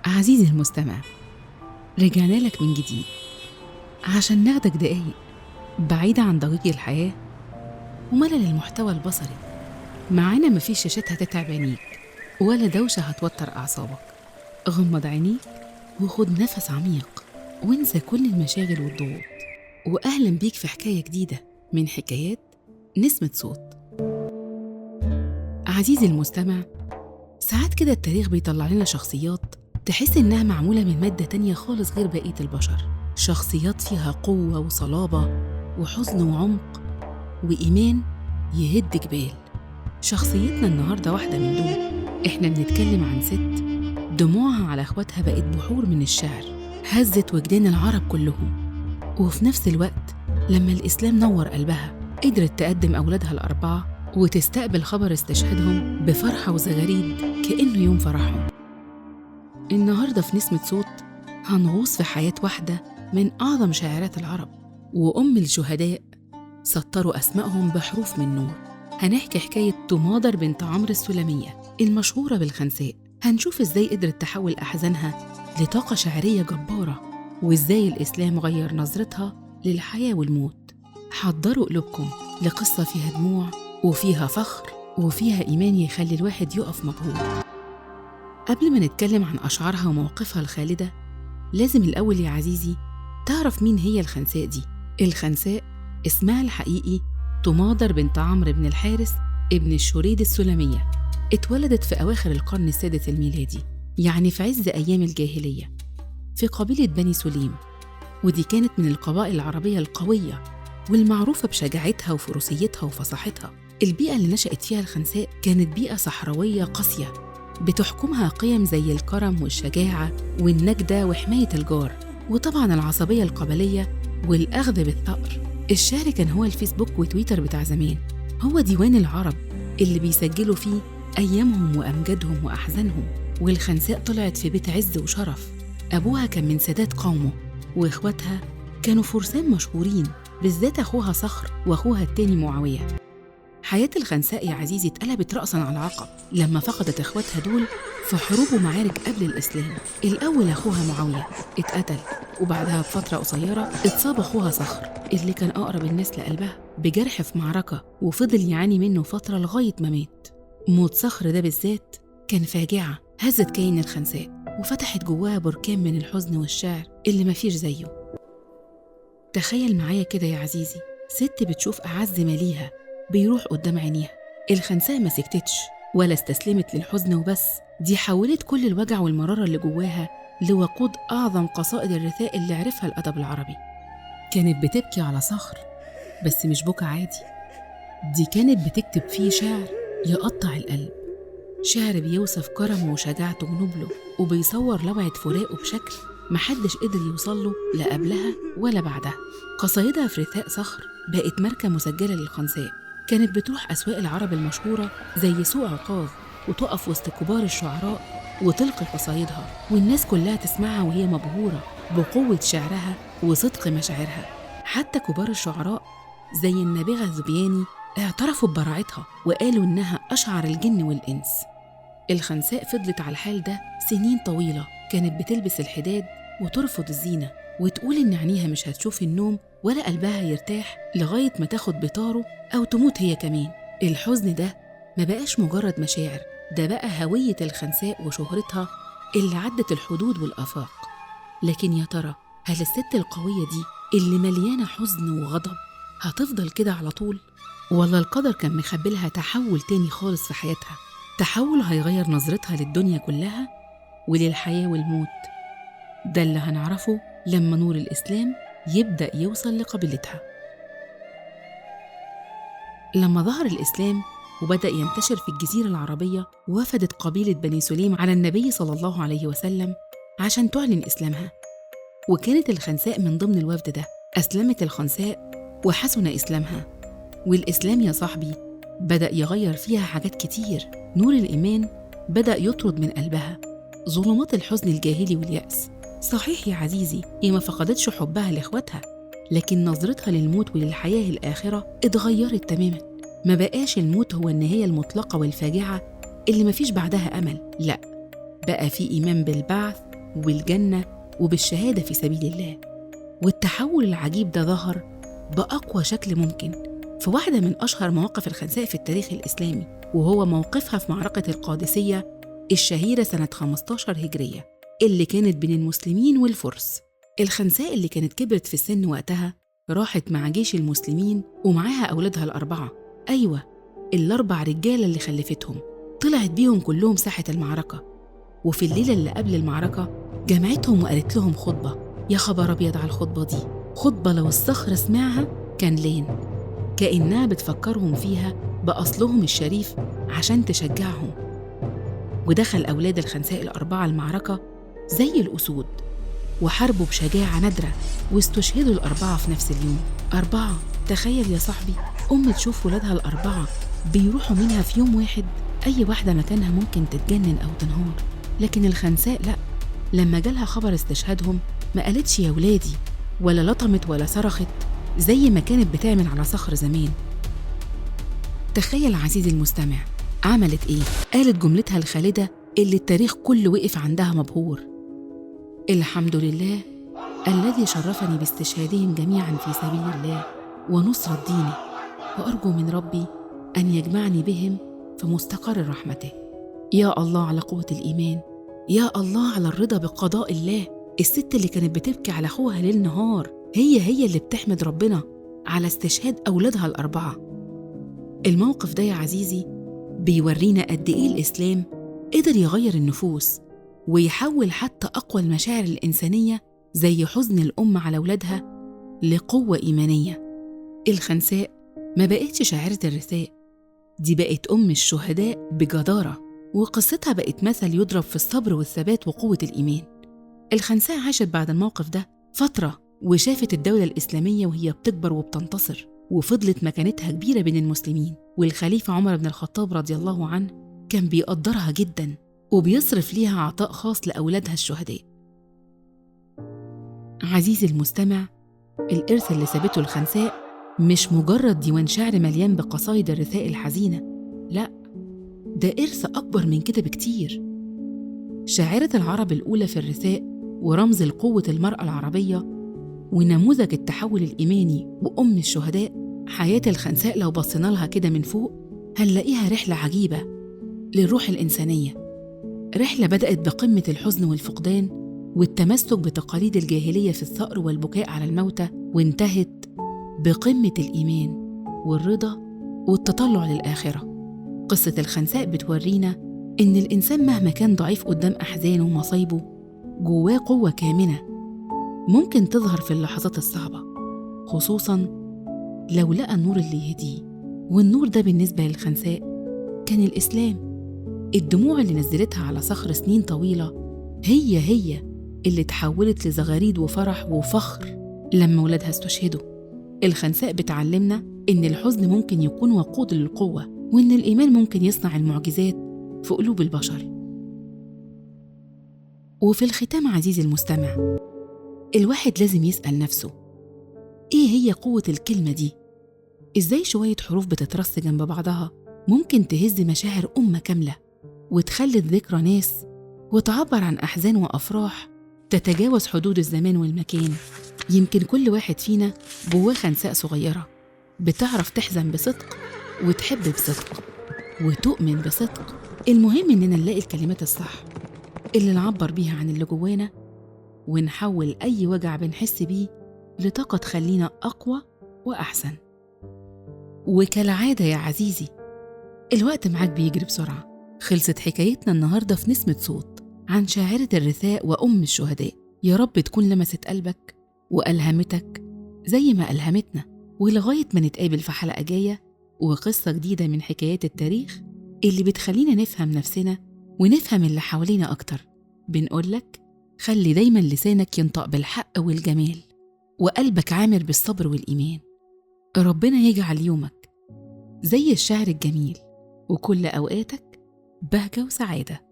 عزيزي المستمع، رجعنا لك من جديد عشان ناخدك دقايق بعيدة عن ضجيج الحياة وملل المحتوى البصري. معانا مفيش شاشات هتتعب عينيك ولا دوشة هتوتر أعصابك. غمض عينيك وخد نفس عميق وانسى كل المشاغل والضغوط، وأهلا بيك في حكاية جديدة من حكايات نسمة صوت. عزيزي المستمع، ساعات كده التاريخ بيطلع لنا شخصيات تحس إنها معمولة من مادة تانية خالص غير بقية البشر. شخصيات فيها قوة وصلابة وحزن وعمق وإيمان يهد جبال. شخصيتنا النهاردة واحدة من دول. إحنا بنتكلم عن ست دموعها على إخواتها بقت بحور من الشعر، هزت وجدان العرب كلهم. وفي نفس الوقت لما الإسلام نور قلبها قدرت تقدم أولادها الأربعة وتستقبل خبر استشهادهم بفرحة وزغاريد كأنه يوم فرحهم. النهاردة في نسمة صوت هنغوص في حياة واحدة من أعظم شاعرات العرب وأم الشهداء سطروا أسمائهم بحروف من نور. هنحكي حكاية طماطر بنت عمرو السلمية المشهورة بالخنساء. هنشوف إزاي قدرت تحول أحزانها لطاقة شعرية جبارة، وإزاي الإسلام غير نظرتها للحياة والموت. حضروا قلوبكم لقصة فيها دموع وفيها فخر وفيها إيمان يخلي الواحد يقف مبهور. قبل ما نتكلم عن أشعارها ومواقفها الخالدة، لازم الأول يا عزيزي تعرف مين هي الخنساء دي. الخنساء اسمها الحقيقي طماطر بنت عمرو بن الحارث ابن الشريد السلمية. اتولدت في أواخر القرن السادس الميلادي، يعني في عز أيام الجاهلية، في قبيلة بني سليم، ودي كانت من القبائل العربية القوية والمعروفة بشجاعتها وفروسيتها وفصاحتها. البيئة اللي نشأت فيها الخنساء كانت بيئة صحراوية قاسية بتحكمها قيم زي الكرم والشجاعة والنجدة وحماية الجار، وطبعا العصبية القبلية والأخذ بالثأر. الشعر كان هو الفيسبوك وتويتر بتاع زمان، هو ديوان العرب اللي بيسجلوا فيه أيامهم وأمجادهم وأحزانهم. والخنساء طلعت في بيت عز وشرف. أبوها كان من سادات قومه وإخواتها كانوا فرسان مشهورين، بالذات أخوها صخر وأخوها التاني معاوية. حياة الخنساء يا عزيزي اتقلبت رأساً على عقب لما فقدت إخواتها دول في حروب ومعارك قبل الإسلام. الأول أخوها معاوية اتقتل، وبعدها بفترة قصيرة اتصاب أخوها صخر اللي كان أقرب الناس لقلبها بجرح في معركة، وفضل يعاني منه فترة لغاية ما مات. موت صخر ده بالذات كان فاجعة هزت كيان الخنساء وفتحت جواها بركان من الحزن والشعر اللي مفيش زيه. تخيل معايا كده يا عزيزي، ست بتشوف أعز ما ليها بيروح قدام عينيها. الخنساء ما سكتتش ولا استسلمت للحزن وبس، دي حولت كل الوجع والمرارة اللي جواها لوقود أعظم قصائد الرثاء اللي عرفها الأدب العربي. كانت بتبكي على صخر، بس مش بكى عادي، دي كانت بتكتب فيه شعر يقطع القلب، شعر بيوصف كرمه وشجاعته ونبله، وبيصور لوعة فراقه بشكل محدش قدر يوصله لا قبلها ولا بعدها. قصايدها في رثاء صخر بقت ماركة مسجلة للخنساء، كانت بتروح أسواق العرب المشهورة زي سوق عكاظ وتقف وسط كبار الشعراء وتلقي قصايدها، والناس كلها تسمعها وهي مبهورة بقوة شعرها وصدق مشاعرها. حتى كبار الشعراء زي النابغة الذبياني اعترفوا ببراعتها وقالوا إنها أشعر الجن والإنس. الخنساء فضلت على الحال ده سنين طويلة، كانت بتلبس الحداد وترفض الزينة وتقول إن عينيها مش هتشوف النوم ولا قلبها يرتاح لغاية ما تاخد بطاره أو تموت هي كمان. الحزن ده ما بقاش مجرد مشاعر، ده بقى هوية الخنساء وشهرتها اللي عدت الحدود والآفاق. لكن يا ترى هل الست القوية دي اللي مليانة حزن وغضب هتفضل كده على طول؟ ولا القدر كان مخبلها تحول تاني خالص في حياتها، تحول هيغير نظرتها للدنيا كلها وللحياة والموت؟ ده اللي هنعرفه لما نور الإسلام يبدأ يوصل لقبيلتها. لما ظهر الإسلام وبدأ ينتشر في الجزيرة العربية، وفدت قبيلة بني سليم على النبي صلى الله عليه وسلم عشان تعلن إسلامها، وكانت الخنساء من ضمن الوفد ده. أسلمت الخنساء وحسن إسلامها، والإسلام يا صاحبي بدأ يغير فيها حاجات كتير. نور الإيمان بدأ يطرد من قلبها ظلمات الحزن الجاهلي واليأس. صحيح يا عزيزي هي ما فقدتش حبها لإخواتها، لكن نظرتها للموت وللحياة الآخرة اتغيرت تماما. ما بقاش الموت هو النهاية المطلقة والفاجعة اللي ما فيش بعدها أمل، لا، بقى في إيمان بالبعث وبالجنة وبالشهادة في سبيل الله. والتحول العجيب ده ظهر بأقوى شكل ممكن في واحدة من أشهر مواقف الخنساء في التاريخ الإسلامي، وهو موقفها في معركة القادسية الشهيرة سنة 15 هجرية اللي كانت بين المسلمين والفرس. الخنساء اللي كانت كبرت في السن وقتها راحت مع جيش المسلمين ومعاها أولادها ال4، أيوة ال4 رجالة اللي خلفتهم، طلعت بيهم كلهم ساحة المعركة. وفي الليلة اللي قبل المعركة جمعتهم وقالت لهم خطبة. يا خبر أبيض على الخطبة دي، خطبة لو الصخر سمعها كان لين، كأنها بتفكرهم فيها بأصلهم الشريف عشان تشجعهم. ودخل أولاد الخنساء ال4 المعركة زي الأسود، وحاربوا بشجاعة نادرة، واستشهدوا ال4 في نفس اليوم. 4، تخيل يا صاحبي، تشوف ولادها ال4 بيروحوا منها في يوم واحد. أي واحدة مكانها ممكن تتجنن أو تنهار، لكن الخنساء لأ، لما جالها خبر استشهادهم ما قالتش يا ولادي، ولا لطمت ولا صرخت زي ما كانت بتعمل على صخر زمان. تخيل عزيزي المستمع عملت إيه؟ قالت جملتها الخالدة اللي التاريخ كله وقف عندها مبهور: الحمد لله الذي شرفني باستشهادهم جميعا في سبيل الله ونصرة دينه، وأرجو من ربي أن يجمعني بهم في مستقر رحمته. يا الله على قوة الإيمان، يا الله على الرضا بقضاء الله. الست اللي كانت بتبكي على أخوها ليل نهار هي اللي بتحمد ربنا على استشهاد أولادها ال4. الموقف ده يا عزيزي بيورينا قد إيه الإسلام قدر يغير النفوس ويحول حتى أقوى المشاعر الإنسانية زي حزن الأم على أولادها لقوة إيمانية. الخنساء ما بقتش شاعرة الرثاء، دي بقت أم الشهداء بجدارة، وقصتها بقت مثل يضرب في الصبر والثبات وقوة الإيمان. الخنساء عاشت بعد الموقف ده فترة، وشافت الدولة الإسلامية وهي بتكبر وبتنتصر، وفضلت مكانتها كبيرة بين المسلمين. والخليفة عمر بن الخطاب رضي الله عنه كان بيقدرها جداً وبيصرف ليها عطاء خاص لأولادها الشهداء. عزيزي المستمع، الإرث اللي سابته الخنساء مش مجرد ديوان شعر مليان بقصايد الرثاء الحزينة، لأ، ده إرث أكبر من كده بكتير. شاعرة العرب الأولى في الرثاء ورمز لقوة المرأة العربية ونموذج التحول الإيماني وأم الشهداء. حياة الخنساء لو بصينا لها كده من فوق هنلاقيها رحلة عجيبة للروح الإنسانية، رحلة بدأت بقمة الحزن والفقدان والتمسك بتقاليد الجاهلية في الثأر والبكاء على الموتى، وانتهت بقمة الإيمان والرضا والتطلع للآخرة. قصة الخنساء بتورينا إن الإنسان مهما كان ضعيف قدام أحزانه ومصايبه، جواه قوة كامنة ممكن تظهر في اللحظات الصعبة، خصوصاً لو لقى النور اللي يهديه. والنور ده بالنسبة للخنساء كان الإسلام. الدموع اللي نزلتها على صخر سنين طويلة هي اللي تحولت لزغاريد وفرح وفخر لما ولادها استشهدوا. الخنساء بتعلمنا إن الحزن ممكن يكون وقود للقوة، وإن الإيمان ممكن يصنع المعجزات في قلوب البشر. وفي الختام عزيزي المستمع، الواحد لازم يسأل نفسه: إيه هي قوة الكلمة دي؟ إزاي شوية حروف بتترص جنب بعضها ممكن تهز مشاعر أمة كاملة وتخلد ذكرى ناس وتعبر عن أحزان وأفراح تتجاوز حدود الزمان والمكان؟ يمكن كل واحد فينا جواه خنساء صغيرة بتعرف تحزن بصدق وتحب بصدق وتؤمن بصدق. المهم إننا نلاقي الكلمات الصح اللي نعبر بيها عن اللي جوانا، ونحول أي وجع بنحس بيه لطاقة تخلينا أقوى وأحسن. وكالعادة يا عزيزي، الوقت معاك بيجري بسرعة. خلصت حكايتنا النهاردة في نسمة صوت عن شاعرة الرثاء وأم الشهداء. يا رب تكون لمست قلبك وألهمتك زي ما ألهمتنا. ولغاية ما نتقابل في حلقة جاية وقصة جديدة من حكايات التاريخ اللي بتخلينا نفهم نفسنا ونفهم اللي حوالينا أكتر، بنقولك خلي دايما لسانك ينطق بالحق والجمال وقلبك عامر بالصبر والإيمان. ربنا يجعل يومك زي الشعر الجميل وكل أوقاتك بهجة وسعادة.